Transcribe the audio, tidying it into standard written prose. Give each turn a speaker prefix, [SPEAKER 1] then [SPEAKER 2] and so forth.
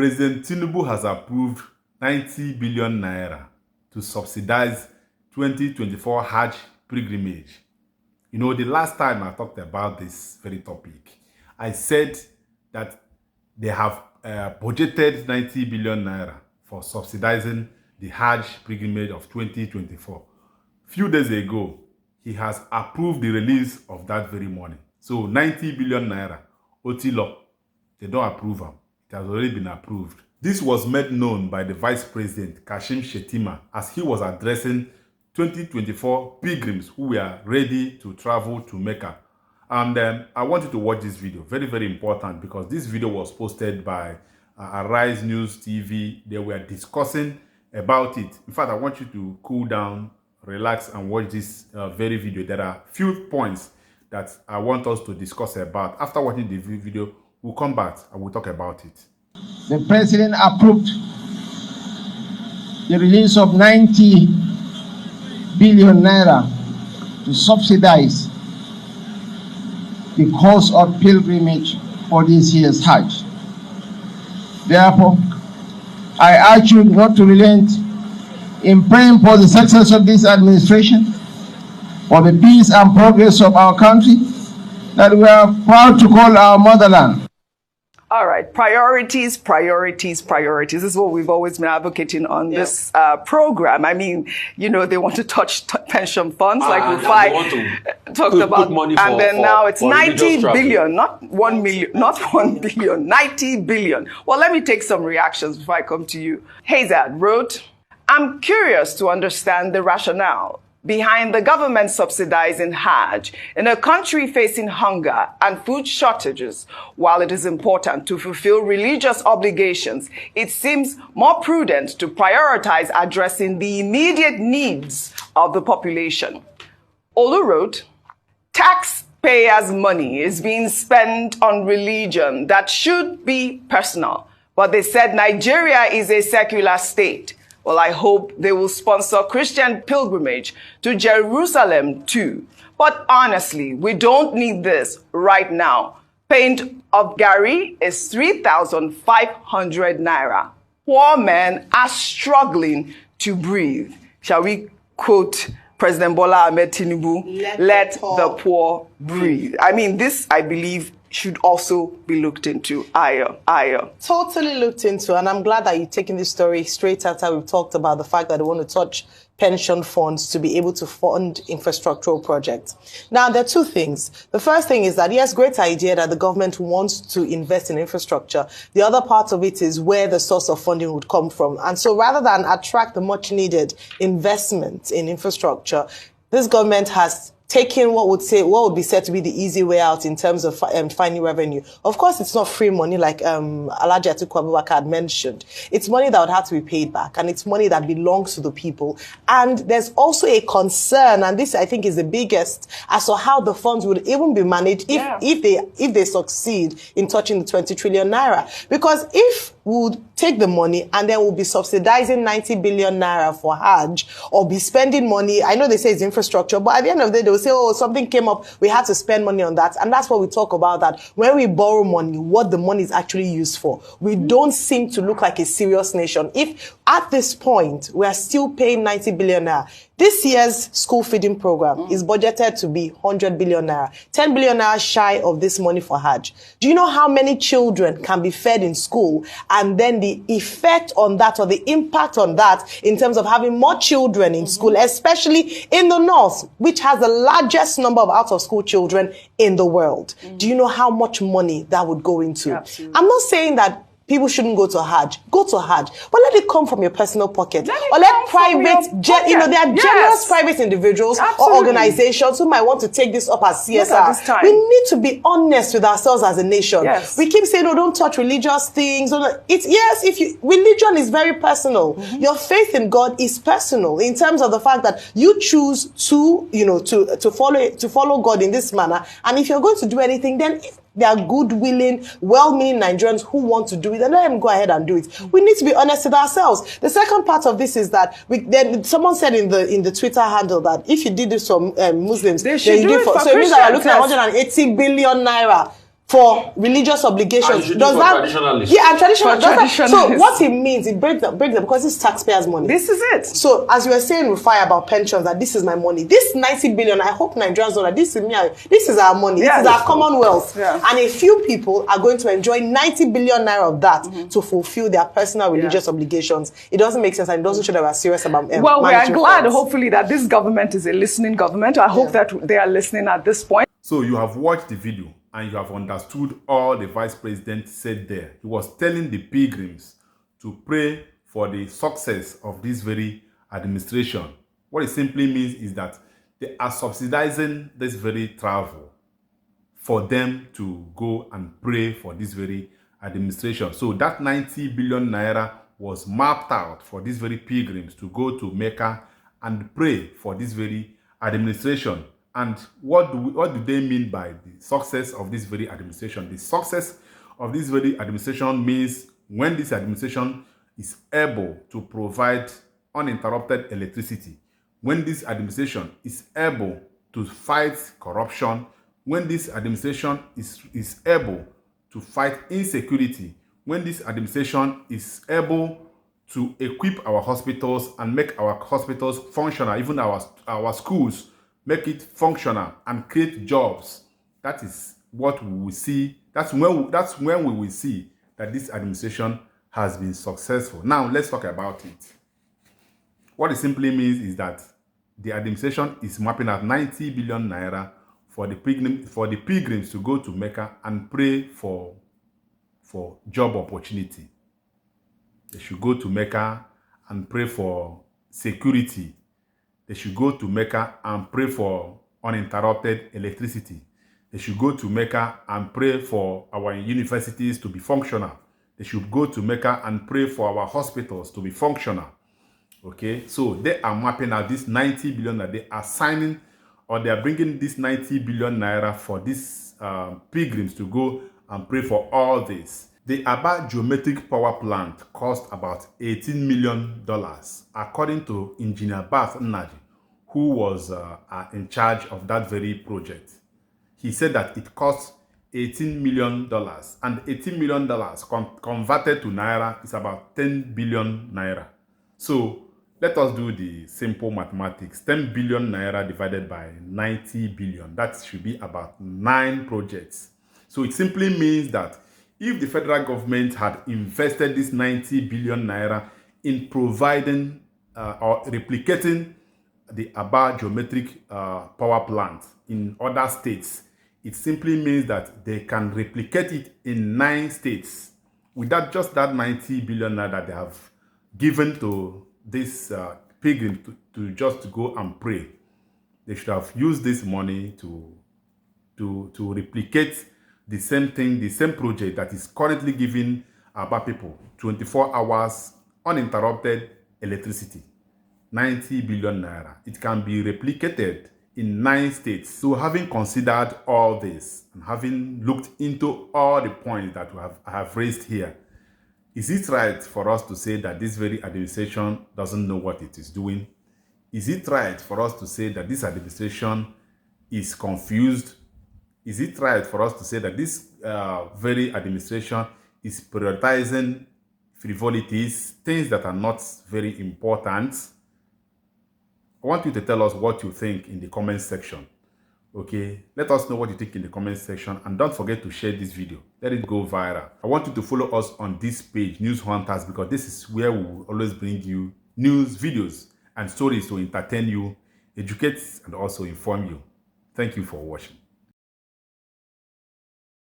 [SPEAKER 1] President Tinubu has approved 90 billion naira to subsidize 2024 Hajj pilgrimage. You know, the last time I talked about this very topic, I said that they have budgeted 90 billion naira for subsidizing the Hajj pilgrimage of 2024. Few days ago, he has approved the release of that very money. So 90 billion naira, Otilo, they don't approve them. It has already been approved. This was made known by the Vice President, Kashim Shettima, as he was addressing 2024 pilgrims who were ready to travel to Mecca. And I want you to watch this video. Very, very important, because this video was posted by Arise News TV. They were discussing about it. In fact, I want you to cool down, relax, and watch this very video. There are few points that I want us to discuss about. After watching the video, we'll come back and we'll talk about it.
[SPEAKER 2] The president approved the release of 90 billion naira to subsidize the cost of pilgrimage for this year's Hajj. Therefore, I urge you not to relent in praying for the success of this administration, for the peace and progress of our country that we are proud to call our motherland.
[SPEAKER 3] All right, priorities, priorities, priorities. This is what we've always been advocating on this program. I mean, you know, they want to touch pension funds like we talked about. And then now it's 90 billion, not 1 million, not 1 billion, 90 billion. Well, let me take some reactions before I come to you. Hazard wrote, I'm curious to understand the rationale behind the government subsidizing Hajj in a country facing hunger and food shortages. While it is important to fulfill religious obligations, it seems more prudent to prioritize addressing the immediate needs of the population. Olu wrote, taxpayers' money is being spent on religion that should be personal, but they said Nigeria is a secular state. Well, I hope they will sponsor Christian pilgrimage to Jerusalem too. But honestly, we don't need this right now. Pint of Gary is 3,500 naira. Poor men are struggling to breathe. Shall we quote President Bola Ahmed Tinubu? Let the poor breathe. I mean, this, I believe, should also be looked into. Aya.
[SPEAKER 4] Totally looked into, and I'm glad that you're taking this story straight after we've talked about the fact that they want to touch pension funds to be able to fund infrastructural projects. Now, there are two things. The first thing is that, yes, great idea that the government wants to invest in infrastructure. The other part of it is where the source of funding would come from. And so rather than attract the much needed investment in infrastructure, this government has taking what would be said to be the easy way out in terms of finding revenue. Of course, it's not free money like Alhaji Atiku Abubakar had mentioned. It's money that would have to be paid back, and it's money that belongs to the people. And there's also a concern, and this I think is the biggest, as to how the funds would even be managed if they succeed in touching the 20 trillion naira. Because if we would take the money and then we'll be subsidizing 90 billion naira for Hajj, or be spending money, I know they say it's infrastructure, but at the end of the day, they'll say, oh, something came up, we had to spend money on that. And that's what we talk about, that when we borrow money, what the money is actually used for. We don't seem to look like a serious nation. If at this point, we are still paying 90 billion naira, this year's school feeding program is budgeted to be 100 billion naira, 10 billion naira shy of this money for Hajj. Do you know how many children can be fed in school? And then the effect on that, or the impact on that, in terms of having more children in school, especially in the north, which has the largest number of out-of-school children in the world. Do you know how much money that would go into?
[SPEAKER 3] Absolutely.
[SPEAKER 4] I'm not saying that people shouldn't go to Hajj. Go to Hajj. But let it come from your personal pocket. Or let private, there are generous private individuals or organizations who might want to take this up as CSR. We need to be honest with ourselves as a nation.
[SPEAKER 3] Yes.
[SPEAKER 4] We keep saying, oh, don't touch religious things. Religion is very personal. Your faith in God is personal, in terms of the fact that you choose to follow God in this manner. And if you're going to do anything, then They are good, willing, well-meaning Nigerians who want to do it, and let them go ahead and do it. We need to be honest with ourselves. The second part of this is that someone said in the Twitter handle that if you did this for Muslims,
[SPEAKER 3] they should do it for
[SPEAKER 4] so it means
[SPEAKER 3] Christians.
[SPEAKER 4] that we're looking at 180 billion naira for religious obligations.
[SPEAKER 5] Does that traditionalists?
[SPEAKER 4] Yeah, and traditional. So what it means, it breaks them because it's taxpayers' money.
[SPEAKER 3] This is it.
[SPEAKER 4] So as you were saying, Rufai, about pensions, that this is my money. This 90 billion. I hope Nigerians know that this is me. This is our money.
[SPEAKER 3] Yeah,
[SPEAKER 4] this is our commonwealth.
[SPEAKER 3] Yeah.
[SPEAKER 4] And a few people are going to enjoy 90 billion naira of that to fulfill their personal religious obligations. It doesn't make sense, and it doesn't show that we're serious about.
[SPEAKER 3] Well, we are glad, hopefully, that this government is a listening government. I hope that they are listening at this point.
[SPEAKER 1] So you have watched the video and you have understood all the vice president said there. He was telling the pilgrims to pray for the success of this very administration. What it simply means is that they are subsidizing this very travel for them to go and pray for this very administration. So that 90 billion naira was mapped out for these very pilgrims to go to Mecca and pray for this very administration. And what do they mean by the success of this very administration? The success of this very administration means when this administration is able to provide uninterrupted electricity, when this administration is able to fight corruption, when this administration is able to fight insecurity, when this administration is able to equip our hospitals and make our hospitals functional, even our schools, make it functional and create jobs. That is what we will see. That's when we will see that this administration has been successful. Now let's talk about it. What it simply means is that the administration is mapping out 90 billion naira for the pilgrims to go to Mecca and pray for job opportunity. They should go to Mecca and pray for security. They should go to Mecca and pray for uninterrupted electricity. They should go to Mecca and pray for our universities to be functional. They should go to Mecca and pray for our hospitals to be functional. Okay, so they are mapping out this 90 billion that they are signing, or they are bringing this 90 billion naira for these pilgrims to go and pray for all this. The Aba geometric power plant cost about $18 million, according to Engineer Bath Nnaji, who was in charge of that very project. He said that it cost $18 million, and $18 million converted to Naira is about 10 billion Naira. So let us do the simple mathematics. 10 billion Naira divided by 90 billion. That should be about 9 projects. So it simply means that if the federal government had invested this 90 billion Naira in providing or replicating the Aba geometric power plant in other states, it simply means that they can replicate it in 9 states without just that 90 billion Naira that they have given to this pilgrim to just go and pray. They should have used this money to replicate the same thing, the same project that is currently giving Aba people 24 hours uninterrupted electricity. 90 billion naira. It can be replicated in 9 states. So having considered all this and having looked into all the points that I have raised here, is it right for us to say that this very administration doesn't know what it is doing? Is it right for us to say that this administration is confused? Is it right for us to say that this very administration is prioritizing frivolities, things that are not very important? I want you to tell us what you think in the comment section. Okay, let us know what you think in the comment section, and don't forget to share this video. Let it go viral. I want you to follow us on this page, News Hunters, because this is where we will always bring you news, videos, and stories to entertain you, educate, and also inform you. Thank you for watching.